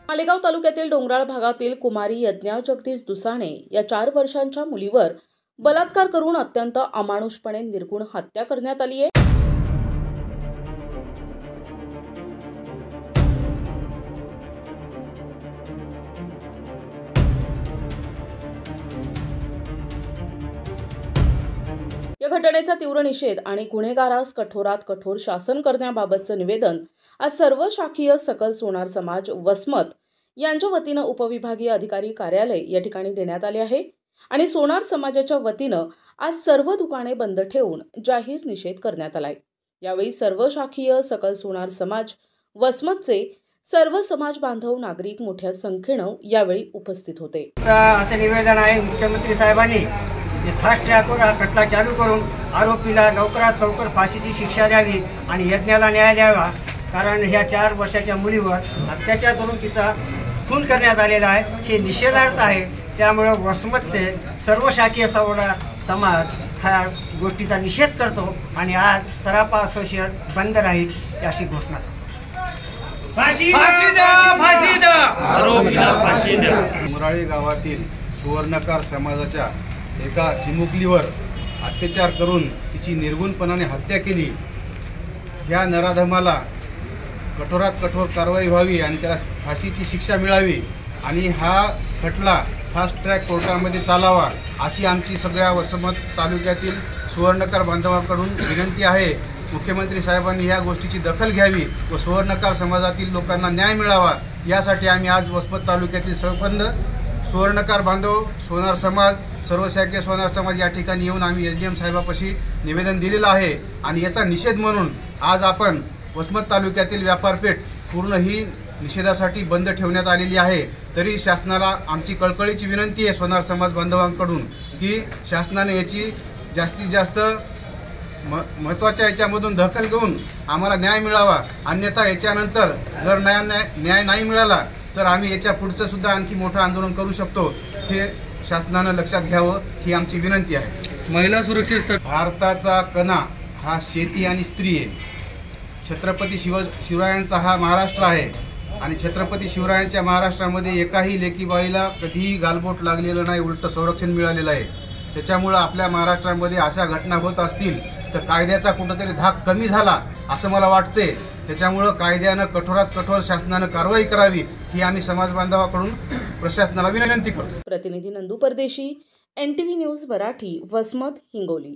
मालेगाव तालुक्यातील डोंगराळ भागातील कुमारी यज्ञा जगदीश दुसाणे या 4 वर्षांच्या मुलीवर बलात्कार करून अत्यंत अमानुषपणे निर्गुण हत्या करण्यात आली आहे। या घटनेचा तीव्र निषेध आणि गुन्हेगारास कठोरात कठोर शासन करण्याबाबतचे निवेदन आज सर्व शाखीय सकल सोनार समाज वसमत यांच्या वतीने उपविभागीय अधिकारी कार्यालय या ठिकाणी देण्यात आले आहे आणि सोनार समाजाच्या वतीने आज सर्व दुकाने बंद ठेवून जाहीर निषेध करण्यात आलाय। यावेळी सर्व शाखीय सकल सोनार समाज वसमतचे सर्व समाज बांधव नागरिक मोठ्या संख्येने यावेळी उपस्थित होते। असे निवेदन आहे मुख्यमंत्री साहेबांनी फास्ट ट्रॅकवर हा खटला चालू करून आरोपीला लवकरात लवकर फाशीची शिक्षा द्यावी आणि यज्ञाला न्याय द्यावा, कारण ह्या 4 वर्षाच्या मुलीवर अत्याचार करून तिचा खून करण्यात आलेला आहे। हे निषेधार्थ आहे। त्यामुळे वसमतचे सर्व शाखीय समाज ह्या गोष्टीचा निषेध करतो आणि आज सराफा असोसिएशन बंद राहील अशी घोषणा। फाशी द्या, फाशी द्या, आरोपीला फाशी द्या। मुराळी गावातील सुवर्णकार समाजाच्या एका चिमुकलीवर अत्याचार करून तिची निर्गुणपणाने हत्या केली। या नराधमाला कठोरात कठोर कारवाई व्हावी आणि त्याला फाशीची शिक्षा मिळावी आणि हा खटला फास्ट ट्रॅक कोर्टामध्ये चालावा अशी आमची सगळ्या वसमत तालुक्यातील सुवर्णकार बांधवांकडून विनंती आहे। मुख्यमंत्री साहेबांनी या गोष्टीची दखल घ्यावी व सुवर्णकार समाजातील लोकांना न्याय मिळावा यासाठी आम्ही आज वसमत तालुक्यातील सर्वबंध सुवर्णकार बांधव सोनार समाज सर्व शाखीय सोनार समाज या ठिकाणी येऊन आम्ही एसडीएम साहेबापाशी निवेदन दिलेलं आहे आणि याचा निषेध म्हणून आज आपण वसमत तालुक्यातील व्यापारपेठ पूर्ण ही निषेधासाठी बंद ठेवण्यात आलेली आहे। तरी शासनाला आमची कळकळीची विनंती आहे सोनार समाज बांधवांकडून की शासनाने याची जास्तीत जास्त महत्त्वाच्या याच्यामधून दखल घेऊन आम्हाला न्याय मिळावा, अन्यथा याच्यानंतर जर न्याय नाही मिळाला तर आम्ही याच्या पुढचं सुद्धा आणखी मोठं आंदोलन करू शकतो। हे शासनानं लक्षात घ्यावं ही आमची विनंती आहे। महिला सुरक्षित भारताचा कणा हा शेती आणि स्त्री आहे। छत्रपती शिवरायांचा हा महाराष्ट्र आहे आणि छत्रपती शिवरायांच्या महाराष्ट्रामध्ये एकाही लेकीबाळीला कधीही गालबोट लागलेलं नाही, उलट संरक्षण मिळालेलं आहे। त्याच्यामुळं आपल्या महाराष्ट्रामध्ये अशा घटना होत असतील तर कायद्याचा कुठंतरी धाक कमी झाला असं मला वाटते। त्याच्यामुळं कायद्यानं कठोरात कठोर शासनानं कारवाई करावी ही आम्ही समाज बांधवाकडून प्रशासनाला विनंती करतो। प्रतिनिधी नंदू परदेशी, NTV न्यूज मराठी, वसमत, हिंगोली।